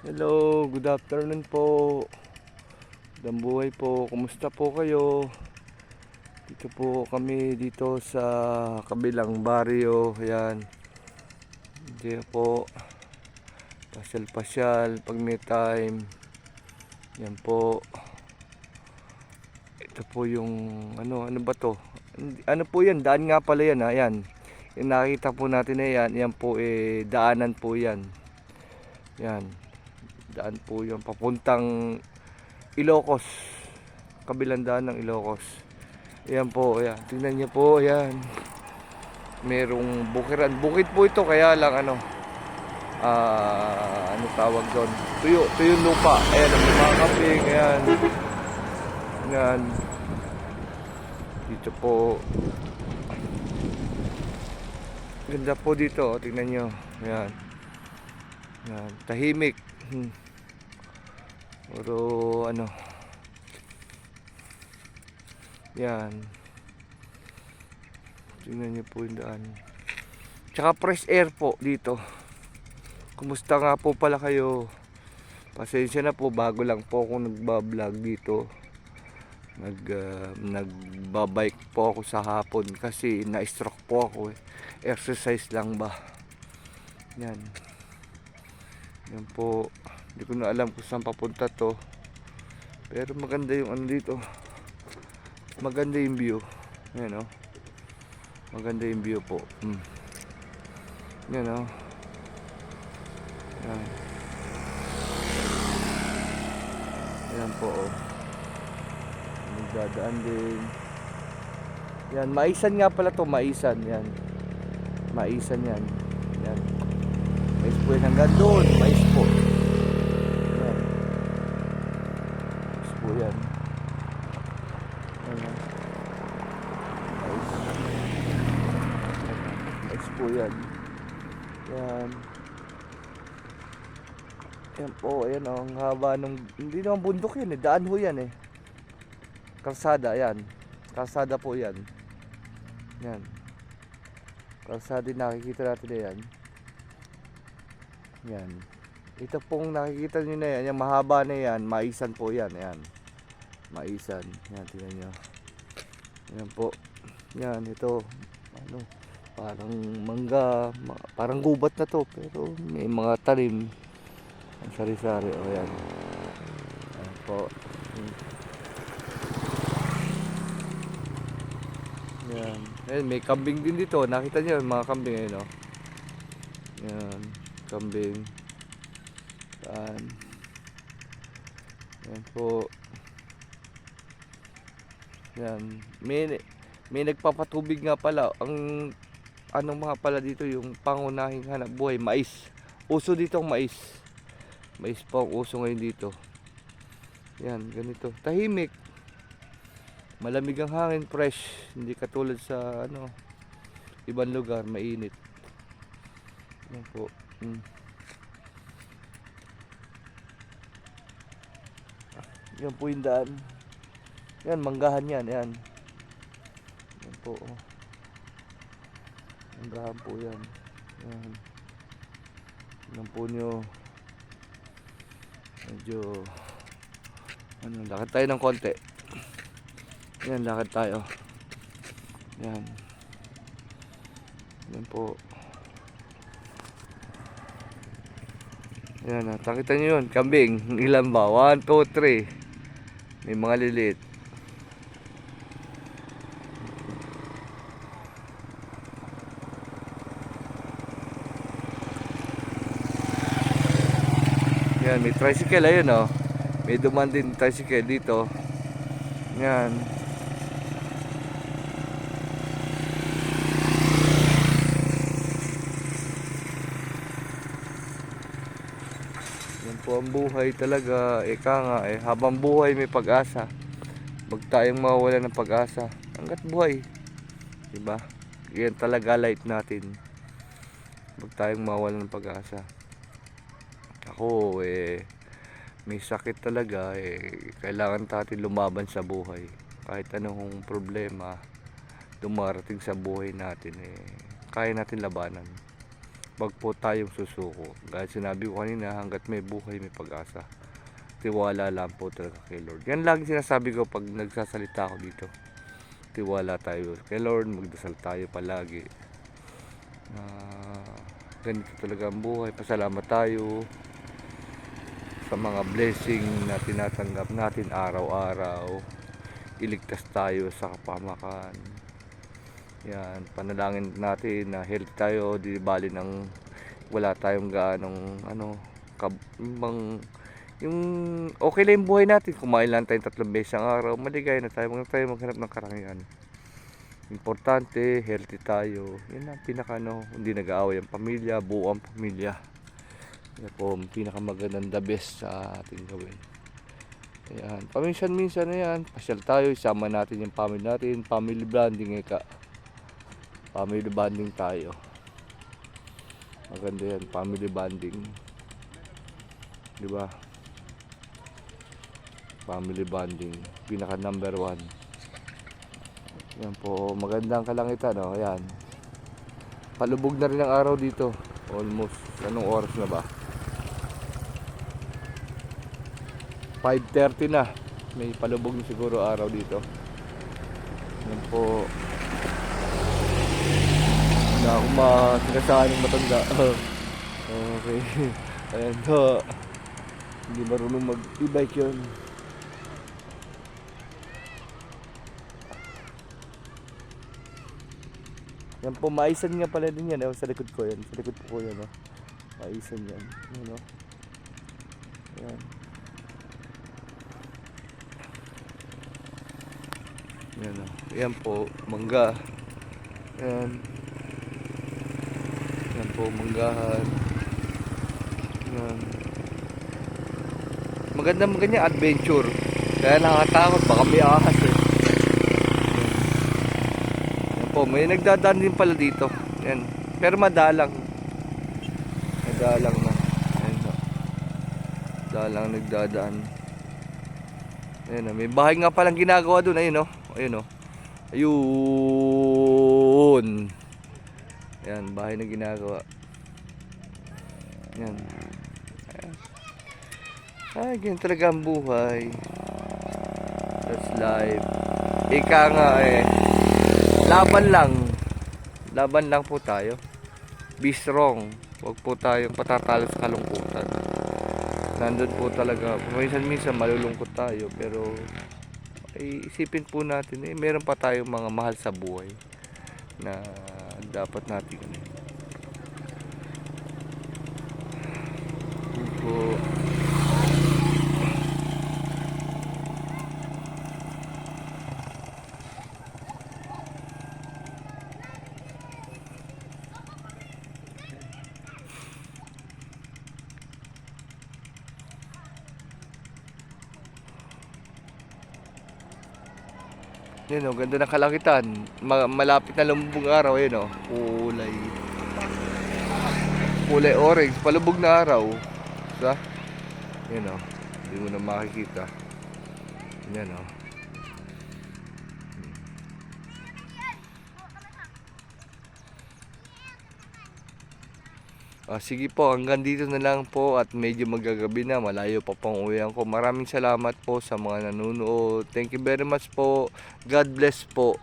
Hello, good afternoon po. Dambuhay po, kumusta po kayo? Dito po kami dito sa kabilang baryo. Ayan. Dito po, pasyal-pasyal pag may time. Yan po. Ito po yung ano ba to? Ano po yan? Daan nga pala yan. Ayan. Yung nakita po natin na yan, yan po daanan po yan. Yan. Daan po yan papuntang Ilocos, kabilang daan ng Ilocos. Ayan po, ayan. Tingnan niyo po, ayan. Merong bukiran. Bukid po ito, kaya lang ano tawag doon? Tuyo lupa. Ayan, ang mga kambing, ayan. Ayan. Dito po. Ganda po dito, tingnan niyo. Ayan. Ayan, tahimik. Pero ano, yan. Tingnan niyo po yung daan. Tsaka fresh air po dito. Kumusta nga po pala kayo? Pasensya na po, bago lang po ako nagbablog dito. Nagbabike po ako sa hapon kasi na-stroke po ako. Exercise lang ba? Yan. Yan po. Hindi ko na alam kung saan papunta to. Pero maganda yung ano dito. Maganda yung view. Yan o. Maganda yung view po. Yan o. Yan. Yan po o. Nagdadaan din. Yan. Maisan nga pala to. Maisan. Yan. Maisan yan. Yan. Mais po yan hanggang doon. Mais po. Yan. Mais po yan. Yan o. Mais po yan. Yan. Yan po, ayan o, ang haba nung, hindi naman bundok yan daan ho yan kalsada, yan, kalsada po yan, yan, kalsada din nakikita natin na yan, yan, ito pong nakikita nyo na yan, yung mahaba na yan, maisan po yan, yan, maisan, yan, tingnan nyo, yan po, yan, ito, ano, parang mangga, parang gubat na to, pero may mga talim, ang sari-sari, o yan. Ayan po. Yan. Ayan, may kambing din dito. Nakita niyo yung mga kambing ayun, no? Yan, kambing. Yan. Yan po. Yan. May nagpapatubig nga pala. Ang anong mga pala dito yung pangunahing hanap buhay, mais. Uso dito ang mais. Mais po ang uso ngayon dito. Yan, ganito. Tahimik. Malamig ang hangin, fresh. Hindi katulad sa ano, ibang lugar, mainit. Yan po. Yan po yung daan. Yan, manggahan yan. Yan. Yan po. Manggahan po yan. Yan. Yan po nyo. Medyo ano, lakad tayo ng konti. Yan, lakad tayo. Yan. Yan po. Yan, nakita nyo yun, kambing. Ilan ba? 1, 2, 3. May mga lilit. Yan, may tricycle ayun oh. May duman din tricycle dito. Yan. Yan po ang buhay talaga. Ika nga habang buhay may pag-asa. Huwag tayong mawawala ng pag-asa. Hanggat buhay. Diba? Yan talaga life natin. Huwag tayong mawawala ng pag-asa. Ako may sakit talaga kailangan natin lumaban sa buhay. Kahit anong problema dumarating sa buhay natin kaya natin labanan. wag po tayong susuko. Gaya sinabi ko kanina, hanggat may buhay may pag-asa. Tiwala lang po talaga kay Lord. Yan lagi sinasabi ko pag nagsasalita ako dito. Tiwala tayo kay Lord, magdasal tayo palagi. Ganito talaga ang buhay. Pasalamat tayo sa mga blessing na tinatanggap natin araw-araw. Iligtas tayo sa kapamakan. Yan, panalangin natin na healthy tayo, di bali ng wala tayong gaanong yung okay lang yung buhay natin, kumain lang tayo 3 beses ang araw, maligaya na tayo, huwag na tayo maghanap ng karangyaan. Importante, healthy tayo. Yan ang hindi nag-aaway ang pamilya, buo ang pamilya. Yan po, pinakamagandang the best sa ating gawin. Ayan, paminsan-minsan na yan, pasyal tayo, isama natin yung family natin, family bonding family bonding tayo. Maganda yan, family bonding. Diba? Family bonding, pinaka number 1. Yan po, magandang kalangitan, no? Ayan. Palubog na rin ang araw dito. Almost, anong oras na ba? 5:30 na. May palubog na siguro araw dito. Yan po. Na ako sinasahan ng matanda. Okay. Ayan po. Hindi marunong mag-e-bike yun. Yan po, maisan nga pala din yan. Sa likod ko yan. Sa likod ko yan. Maisan yan. Yan. Yan. Yan, yan po, mangga. Yan. Yan po, manggahan. Yan. Maganda ganyan adventure. Kaya nakakatakot, baka may ahas eh. Yan po, may nagdadaan din pala dito. Yan. Pero madalang. Madalang na. Yan po. Madalang nagdadaan. Ayun, may bahay nga palang ginagawa doon. Ayun, ayun, ayun. Yan, bahay na ginagawa. Yan. Ay, ganyan talaga ang buhay. That's life. Ika nga laban lang. Laban lang po tayo. Be strong. Huwag po tayong patatalo sa kalungkutan. Nandun po talaga. Minsan malulungkot tayo. Pero isipin po natin, meron pa tayong mga mahal sa buhay na dapat natin po. Yan ganda ng kalangitan. Malapit na lumubog araw, yun kulay orange, palubog na araw. Diba? Yan hindi mo na makikita. Yan sige po, hanggang dito na lang po at medyo magagabi na, malayo pa pang uwian ko. Maraming salamat po sa mga nanonood. Thank you very much po. God bless po.